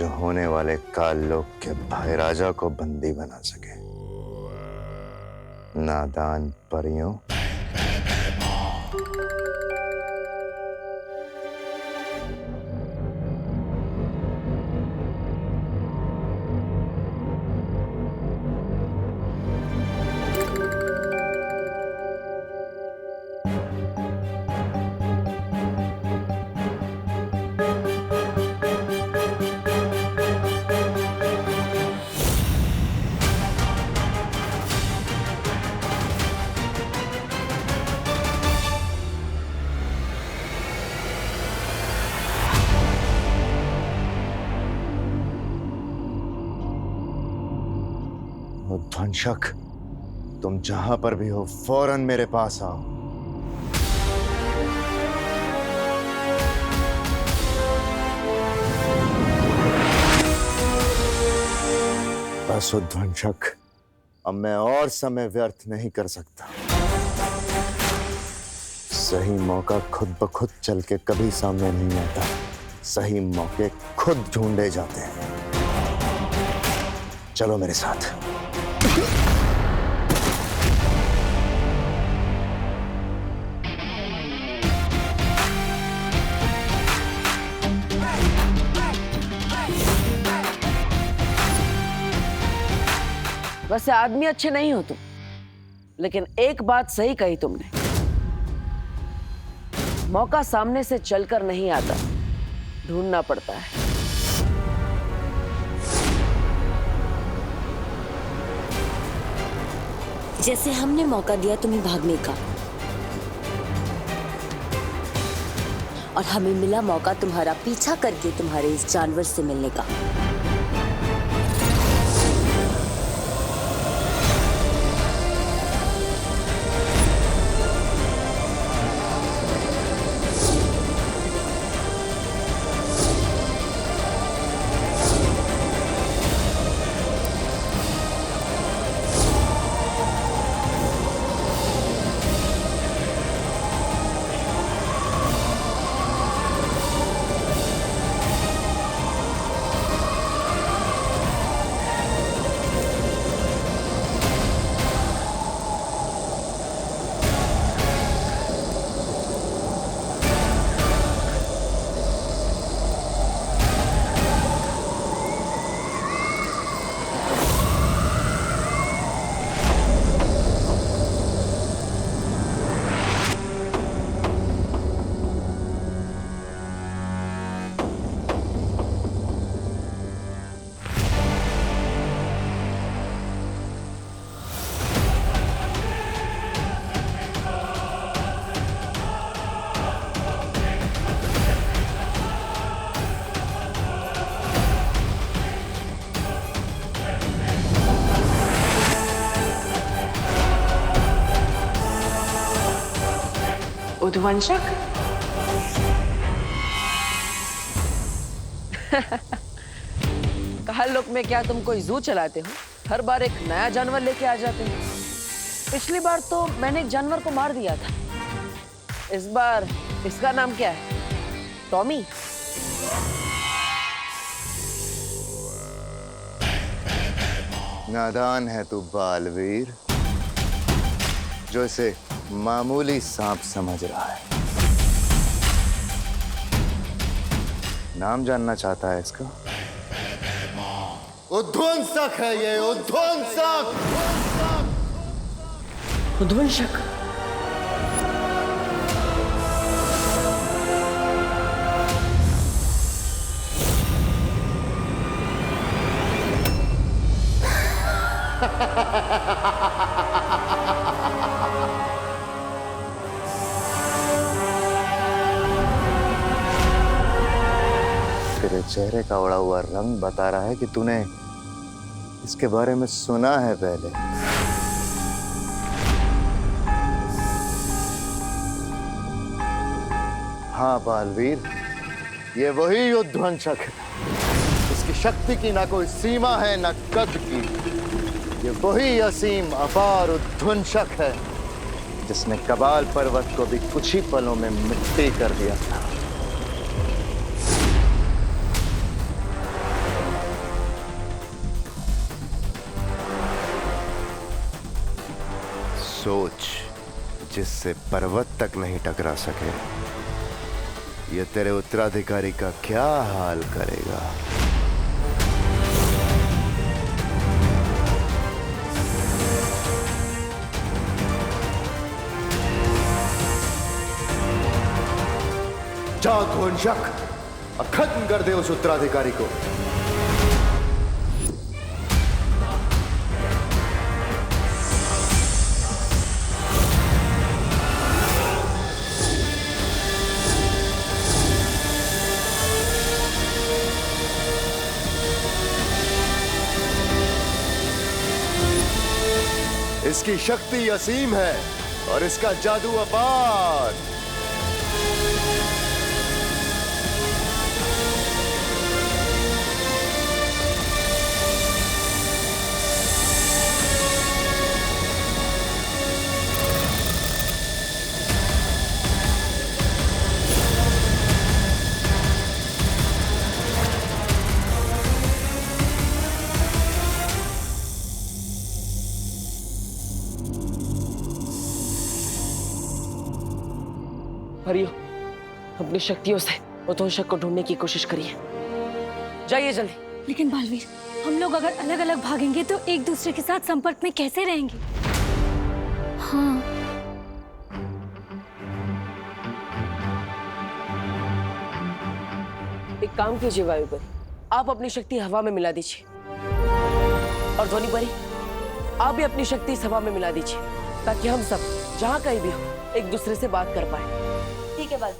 जो होने वाले काल लोक के भाई राजा को बंदी बना सके। नादान परियों, ध्वंसक, तुम जहां पर भी हो फौरन मेरे पास आओ। बस ध्वंसक, अब मैं और समय व्यर्थ नहीं कर सकता। सही मौका खुद ब खुद चल के कभी सामने नहीं आता। सही मौके खुद ढूंढे जाते हैं। चलो मेरे साथ। वैसे आदमी अच्छे नहीं हो तुम, लेकिन एक बात सही कही तुमने। मौका सामने से चलकर नहीं आता, ढूंढना पड़ता है। जैसे हमने मौका दिया तुम्हें भागने का, और हमें मिला मौका तुम्हारा पीछा करके तुम्हारे इस जानवर से मिलने का। उद्वंशक। काल लोक में क्या तुम कोई जू चलाते हो? हर बार एक नया जानवर लेके आ जाते हो। पिछली बार तो मैंने एक जानवर को मार दिया था। इस बार इसका नाम क्या है? टॉमी? नादान है तू बालवीर, जो इसे मामूली सांप समझ रहा है। नाम जानना चाहता है इसका? उद्वंसक है ये, उद्वंसक। उद्वंशक? तेरे चेहरे का उड़ा हुआ रंग बता रहा है कि तूने इसके बारे में सुना है पहले। हाँ बालवीर, ये वही उद्वंसक है। इसकी शक्ति की ना कोई सीमा है ना कद की। ये वही असीम अपार उद्वंसक है जिसने कबाल पर्वत को भी कुछ ही पलों में मिट्टी कर दिया था। सोच जिससे पर्वत तक नहीं टकरा सके, ये तेरे उत्तराधिकारी का क्या हाल करेगा। जा ध्वंसक, और खत्म कर दे उस उत्तराधिकारी को। इसकी शक्ति असीम है और इसका जादू अपार। हरियो, अपनी शक्तियों से उद्वंशक को ढूंढने की कोशिश करिए। जाइए जल्दी। लेकिन बालवीर, हम लोग अगर अलग अलग भागेंगे तो एक दूसरे के साथ संपर्क में कैसे रहेंगे? हाँ। एक काम कीजिए वायु परी, आप अपनी शक्ति हवा में मिला दीजिए, और ध्वनि परी आप भी अपनी शक्ति इस हवा में मिला दीजिए, ताकि हम सब जहाँ कहीं भी हो एक दूसरे से बात कर पाए। ठीक है बाल।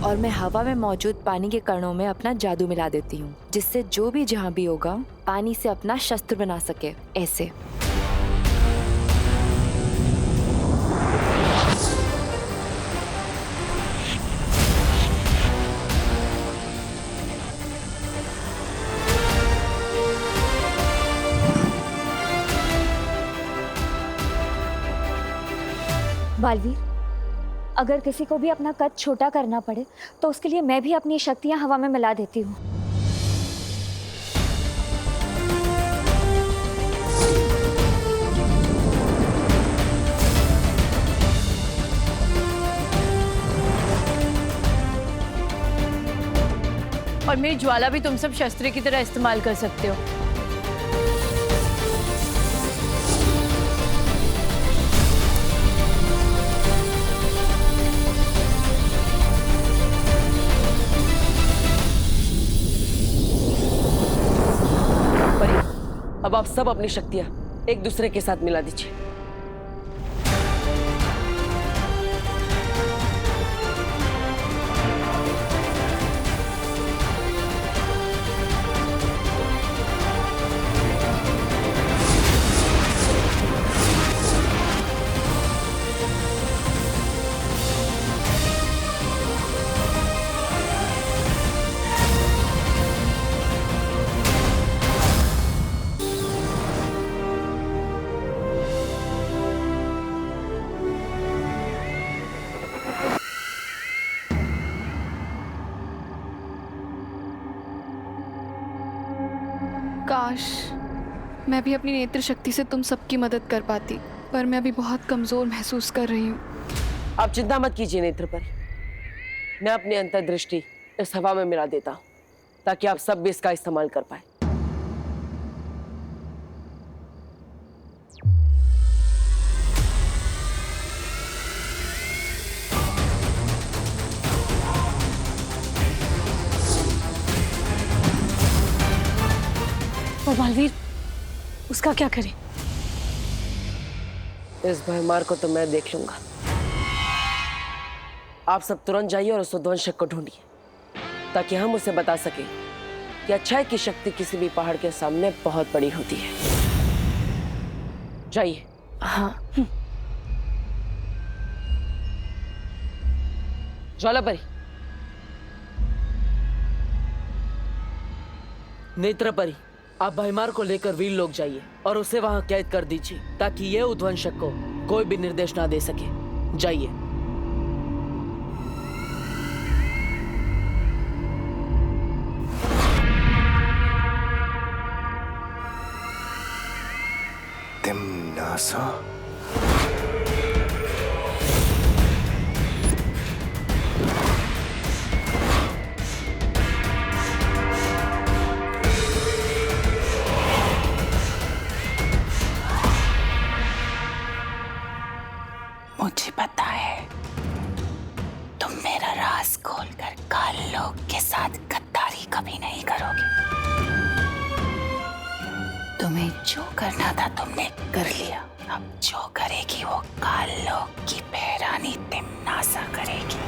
और मैं हवा में मौजूद पानी के कणों में अपना जादू मिला देती हूँ, जिससे जो भी जहाँ भी होगा पानी से अपना शस्त्र बना सके। ऐसे बालवीर, अगर किसी को भी अपना कद छोटा करना पड़े तो उसके लिए मैं भी अपनी शक्तियां हवा में मिला देती हूँ। और मेरी ज्वाला भी तुम सब शस्त्र की तरह इस्तेमाल कर सकते हो। अब आप सब अपनी शक्तियां एक दूसरे के साथ मिला दीजिए। काश मैं भी अपनी नेत्र शक्ति से तुम सबकी मदद कर पाती, पर मैं अभी बहुत कमजोर महसूस कर रही हूँ। आप चिंता मत कीजिए नेत्र पर, मैं अपनी अंतर्दृष्टि इस हवा में मिला देता हूँ ताकि आप सब भी इसका इस्तेमाल कर पाए। और बालवीर, उसका क्या करें? इस भरमार को तो मैं देख लूंगा। आप सब तुरंत जाइए और उस उद्वंशक को ढूंढिए ताकि हम उसे बता सकें कि अच्छाई की शक्ति किसी भी पहाड़ के सामने बहुत बड़ी होती है। जाइए। हाँ। ज्वालापरी, नेत्रपरी, आप भैमार को लेकर वीर लोग जाइए और उसे वहां कैद कर दीजिए ताकि ये उद्वंशक को कोई भी निर्देश ना दे सके। जाइए। तिम्नासा। मुझे पता है तुम मेरा राज खोलकर काल लोक के साथ गद्दारी कभी नहीं करोगे। तुम्हें जो करना था तुमने कर लिया। अब जो करेगी वो काल लोक की बहरानी तिम्नासा करेगी।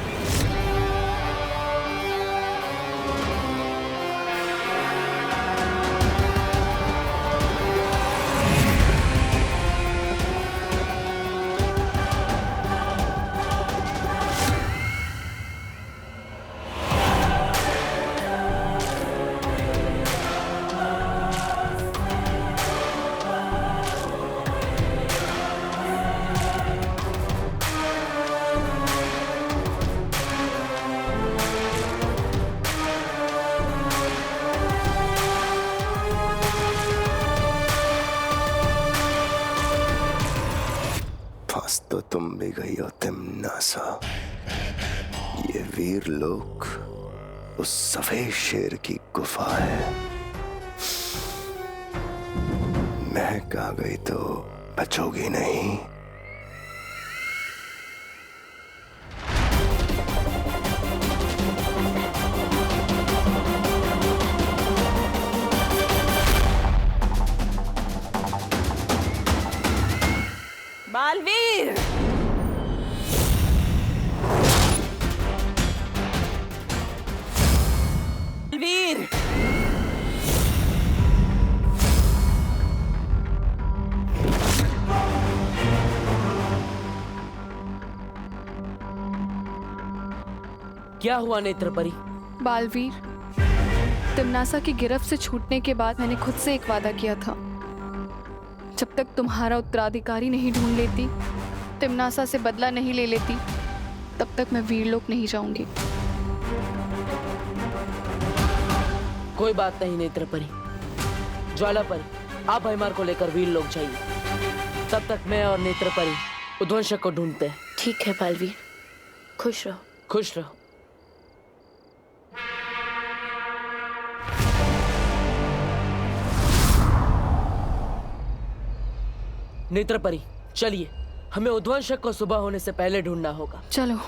तो तुम भी गई हो तिम्नासा। ये वीर लोक उस सफेद शेर की गुफा है। महक आ गई तो बचोगी नहीं। बालवीर! वीर! क्या हुआ नेत्रपरी? बालवीर, तिम्नासा की गिरफ्त से छूटने के बाद मैंने खुद से एक वादा किया था, जब तक तुम्हारा उत्तराधिकारी नहीं ढूंढ लेती, तिम्नासा से बदला नहीं ले लेती, तब तक मैं वीरलोक नहीं जाऊंगी। कोई बात नहीं नेत्रपरी। ज्वालापरी, आप भैमार को लेकर वीरलोक जाइए। तब तक मैं और नेत्रपरी उद्वंशक को ढूंढते हैं। ठीक है बालवीर, खुश रहो। खुश रहो। नेत्रपरी, चलिए, हमें उद्वंशक को सुबह होने से पहले ढूंढना होगा। चलो।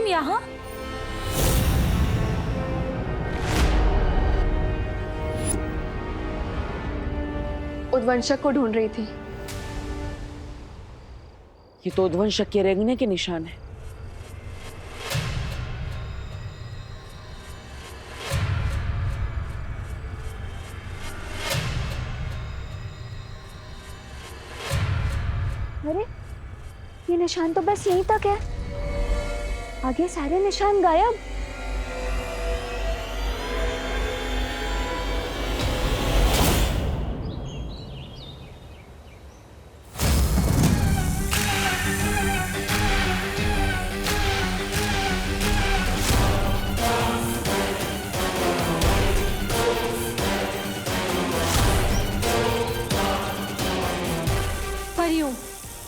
यहाँ? उद्वंशक को ढूंढ रही थी। ये तो उद्वंशक के रेंगने के निशान है। अरे, ये निशान तो बस यहीं तक है, आगे सारे निशान गायब।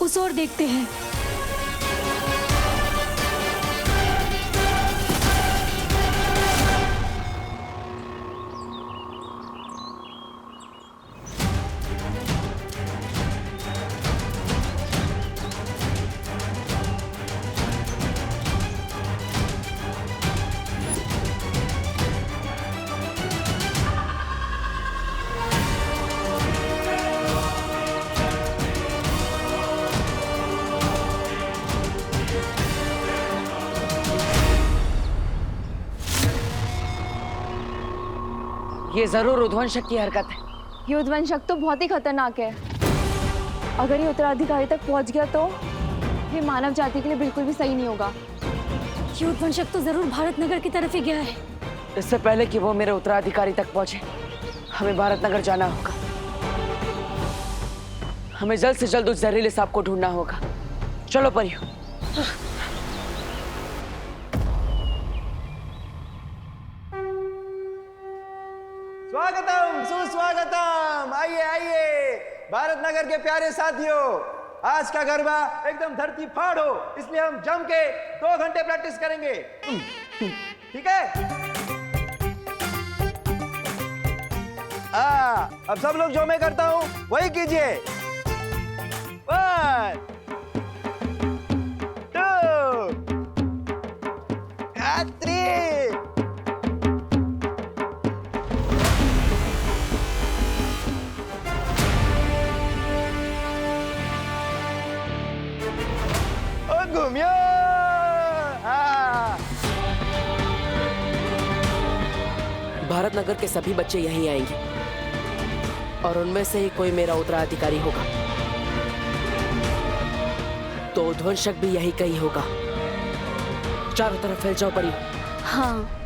उस ओर देखते हैं। ये जरूर उद्वंशक की हरकत है। ये उद्वंशक तो बहुत ही खतरनाक है। अगर ये उत्तराधिकारी तक पहुंच गया तो ये मानव जाति के लिए बिल्कुल भी सही नहीं होगा। ये उद्वंशक तो जरूर भारत नगर की तरफ ही गया है। इससे पहले कि वो मेरे उत्तराधिकारी तक पहुंचे, हमें भारत नगर जाना होगा। हमें जल्द से जल्द उस जहरीले सांप को ढूंढना होगा। चलो परियो। स्वागतम सुस्वागतम, आइए आइए भारत नगर के प्यारे साथियों। आज का गरबा एकदम धरती फाड़ हो, इसलिए हम जम के 2 घंटे प्रैक्टिस करेंगे। ठीक है? अब सब लोग जो मैं करता हूं वही कीजिए। 1 2 3। घूमियो। भारत नगर के सभी बच्चे यहीं आएंगे और उनमें से ही कोई मेरा उत्तराधिकारी होगा। तो उद्वंशक भी यही कहीं होगा। चारों तरफ फैल जाओ परी। हाँ।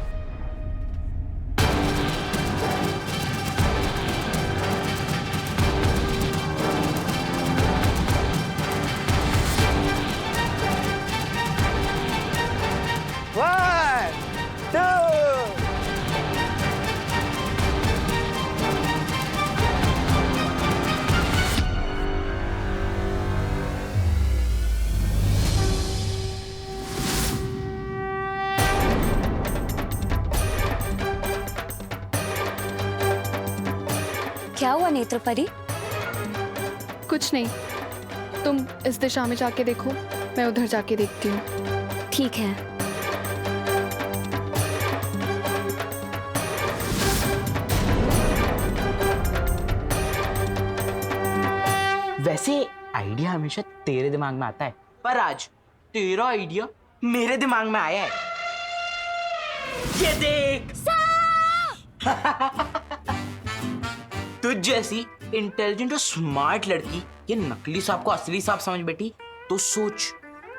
क्या हुआ नेत्रपरी? कुछ नहीं, तुम इस दिशा में जाके देखो, मैं उधर जाके देखती हूँ। ठीक है। वैसे आइडिया हमेशा तेरे दिमाग में आता है, पर आज तेरा आइडिया मेरे दिमाग में आया है। ये देख तुझ जैसी इंटेलिजेंट और स्मार्ट लड़की ये नकली सांप को असली सांप समझ बैठी, तो सोच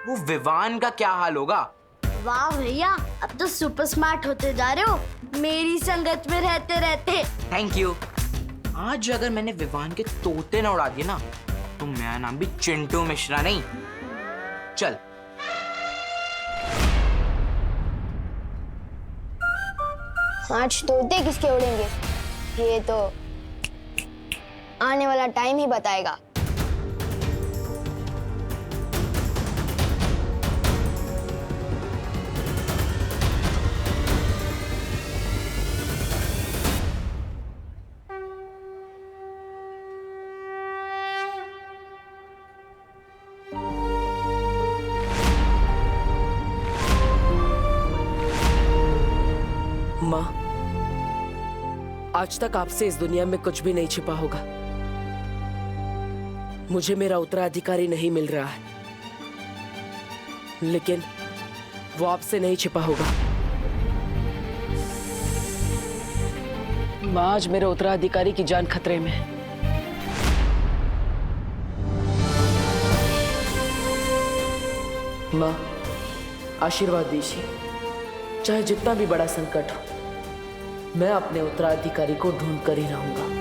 वो विवान का क्या हाल होगा। वाह भैया, अब तो सुपर स्मार्ट होते जा रहे हो मेरी संगत में रहते रहते। Thank you. आज अगर मैंने विवान के तोते न उड़ा दिए ना, तो मेरा नाम भी चिंटू मिश्रा नहीं। चल। आज तोते किसके उड़ेंगे ये तो आने वाला टाइम ही बताएगा। माँ, आज तक आपसे इस दुनिया में कुछ भी नहीं छिपा होगा। मुझे मेरा उत्तराधिकारी नहीं मिल रहा है, लेकिन वो आपसे नहीं छिपा होगा। माँ, आज मेरे उत्तराधिकारी की जान खतरे में है। माँ, आशीर्वाद दीजिए। चाहे जितना भी बड़ा संकट हो, मैं अपने उत्तराधिकारी को ढूंढ कर ही रहूंगा।